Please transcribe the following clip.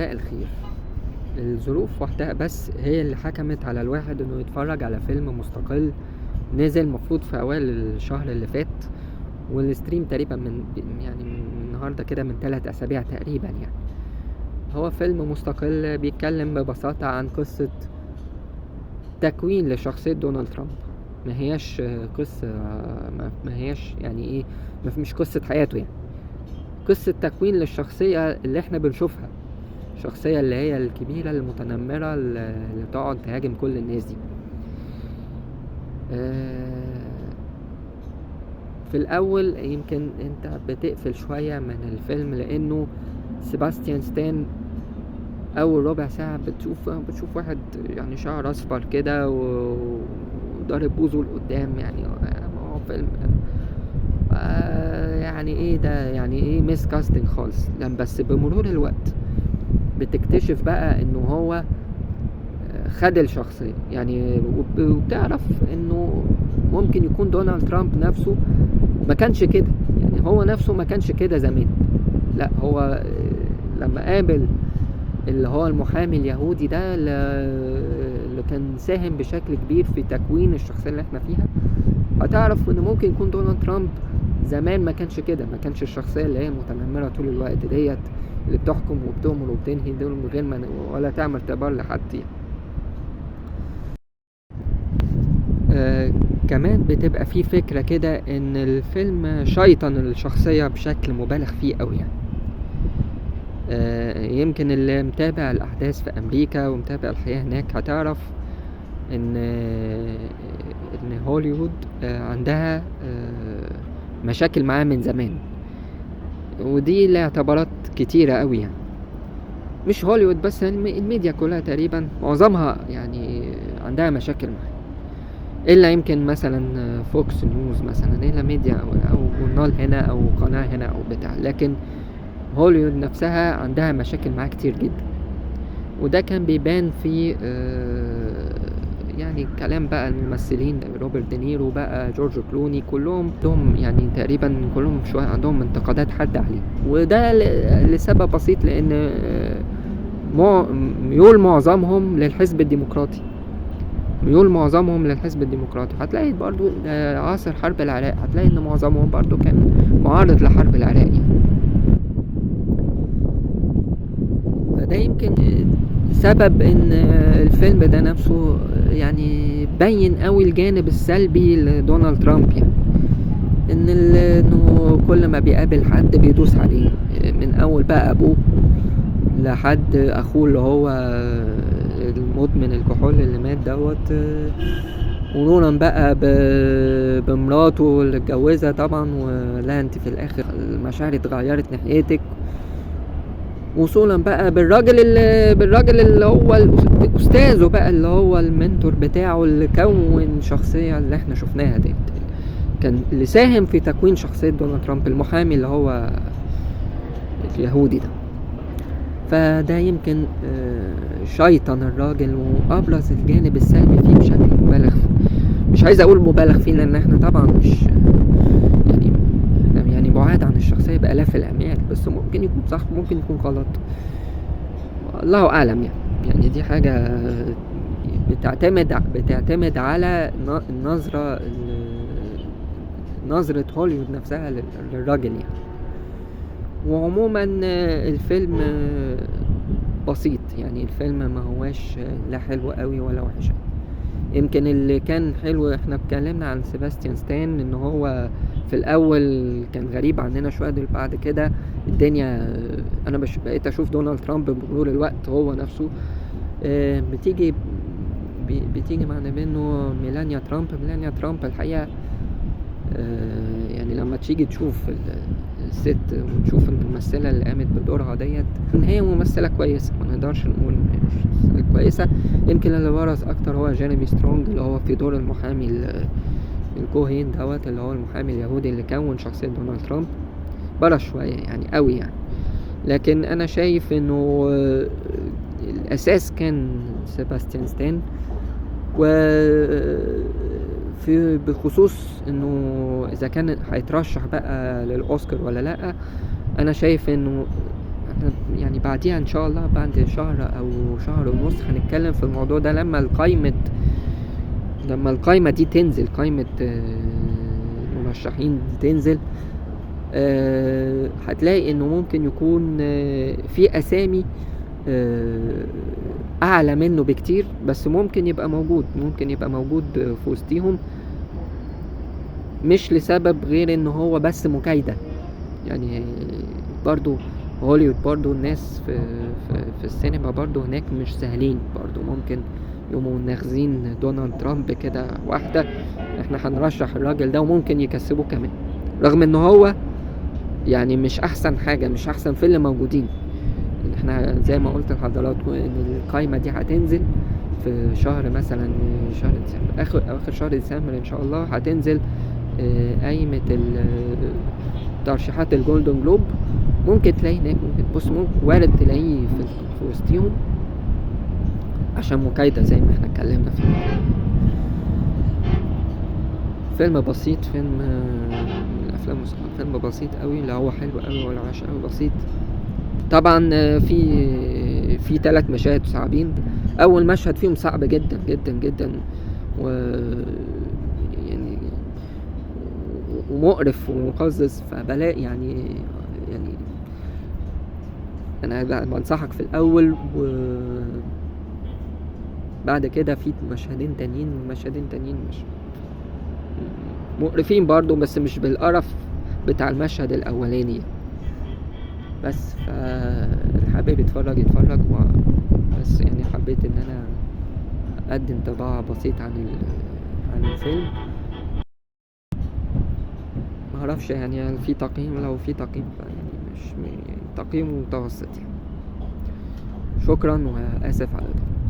مساء الخير. الظروف وقتها بس هي اللي حكمت على الواحد انه يتفرج على فيلم مستقل نزل مفروض في اوائل الشهر اللي فات، والستريم تقريبا من النهارده كده من 3 اسابيع تقريبا. يعني هو فيلم مستقل بيتكلم ببساطة عن قصة تكوين لشخصية دونالد ترامب. ما هياش قصة، ما هياش يعني ايه، مش قصة حياته، يعني قصة تكوين للشخصية اللي احنا بنشوفها، الشخصية اللي هي الكبيرة المتنمرة اللي تقعد تهاجم كل الناس دي. في الأول يمكن انت بتقفل شوية من الفيلم لأنه سيباستيان ستان أول ربع ساعة بتشوف واحد يعني شعر أصفر كده وضارب بوزه لقدام. يعني هو فيلم يعني ايه ده، يعني ايه ميس كاستنج خالص. بس بمرور الوقت بتكتشف بقى انه هو خد الشخصية، يعني وبتعرف انه ممكن يكون دونالد ترامب نفسه ما كانش كده، يعني هو نفسه ما كانش كده زمان. لا، هو لما قابل اللي هو المحامي اليهودي ده اللي كان ساهم بشكل كبير في تكوين الشخصية اللي احنا فيها، هتعرف ان ممكن يكون دونالد ترامب زمان ما كانش كده، ما كانش الشخصية اللي هي متنمرة طول الوقت ديت، اللي بتحكم وبتؤمر وبتنهي دول من غير ما ولا تعمل اعتبار لحد. كمان بتبقى فيه فكرة كده ان الفيلم شيطن الشخصية بشكل مبالغ فيه قوي. يعني يمكن اللي متابع الاحداث في امريكا ومتابع الحياة هناك هتعرف ان هوليوود عندها مشاكل معاه من زمان، ودي لها اعتبارات كتيرة قوي. يعني مش هوليوود بس، الميديا كلها تقريبا معظمها يعني عندها مشاكل معاه، الا يمكن مثلا فوكس نيوز مثلا، الا ميديا او جورنال هنا او قناة هنا او بتاع، لكن هوليوود نفسها عندها مشاكل معاه كتير جدا. وده كان بيبان في يعني كلام بقى الممثلين، روبرت دينيرو بقى، جورج كلوني، كلهم يعني تقريبا كلهم شوية عندهم انتقادات حادة عليه، وده لسبب بسيط، لان ميول معظمهم للحزب الديمقراطي. هتلاقي برضو عصر حرب العراق هتلاقي ان معظمهم برضو كان معارض لحرب العراق. يعني فده يمكن سبب ان الفيلم ده نفسه يعني بين قوي الجانب السلبي لدونالد ترامب. يعني انه كل ما بيقابل حد بيدوس عليه، من اول بقى ابوه لحد اخوه اللي هو المدمن الكحول اللي مات دوت، مرورا بقى بمراته اللي اتجوزها طبعا، ولا انت في الاخر المشاعر اتغيرت ناحيتك، وصولا بقى بالراجل اللي هو الاستاذه بقى، اللي هو المنتور بتاعه اللي كون شخصية اللي احنا شفناها ديت، كان اللي ساهم في تكوين شخصية دونالد ترامب، المحامي اللي هو اليهودي ده. فده يمكن شيطن الراجل وابرز الجانب السلبي فيه بشكل مبالغ، مش عايز اقول مبالغ فيه لان احنا طبعا مش يعني بعاد عن الشخصية بآلاف الاميال، بس ممكن يكون صح ممكن يكون غلط، الله اعلم. يعني دي حاجة بتعتمد على نظرة هوليوود نفسها للراجل. يعني وعموما الفيلم بسيط، يعني الفيلم ما هواش لا حلو قوي ولا وحش. يمكن اللي كان حلو، احنا اتكلمنا عن سيباستيان ستان ان هو في الاول كان غريب عننا شويه، بعد كده الدنيا انا بقيت اشوف دونالد ترامب بمرور الوقت هو نفسه. بتيجي معنا منه ميلانيا ترامب الحقيقه. يعني لما تيجي تشوف الست وتشوف الممثلة اللي قامت بدورها ديت، ان هي ممثلة كويسة، ما نقدرش نقول مش كويسة. يمكن اللي برز اكتر هو جيريمي سترونج اللي هو في دور المحامي الكوهين دوت، اللي هو المحامي اليهودي اللي كون شخصية دونالد ترامب، برز شوية يعني قوي. يعني لكن انا شايف انه الاساس كان سيباستيان ستان. بخصوص انه اذا كان هيترشح بقى للاوسكار ولا لا، انا شايف انه احنا يعني بعديها ان شاء الله بعد شهر او شهر ونص هنتكلم في الموضوع ده لما القايمة دي تنزل، قايمة المرشحين دي تنزل. هتلاقي انه ممكن يكون في اسامي اعلى منه بكتير، بس ممكن يبقى موجود في وسطيهم، مش لسبب غير ان هو بس مكايدة. يعني برضو هوليوود، برضو الناس في السينما برضو هناك مش سهلين، برضو ممكن يقوموا ناخذين دونالد ترامب كده واحدة، احنا هنرشح الراجل ده وممكن يكسبوه كمان، رغم ان هو يعني مش احسن حاجة، مش احسن في اللي موجودين. احنا زي ما قلت لحضراتكم ان القايمة دي هتنزل في شهر مثلا شهر ديسمبر، اخر شهر ديسمبر ان شاء الله هتنزل قايمة ترشيحات الجولدن جلوب. ممكن تلاقي هناك، ممكن وارد تلاقيه في وسطيهم عشان مكايدة زي ما احنا اتكلمنا في فيلم بسيط، فيلم من الافلام فيلم بسيط قوي، لا هو حلو قوي ولا وحش قوي، بسيط. طبعا في 3 مشاهد صعبين. اول مشهد فيهم صعب جدا جدا جدا، و يعني ومقرف ومقزز، فبلاقي يعني انا بنصحك في الاول، وبعد كده في مشهدين تانيين مش مقرفين برضو، بس مش بالقرف بتاع المشهد الاولاني. بس حابب يتفرج بس يعني حبيت ان انا اقدم طباع بسيط عن الفيلم. ما اعرفش يعني في تقييم، لو في تقييم يعني مش يعني تقييم متوسط يعني. شكرا واسف على ده.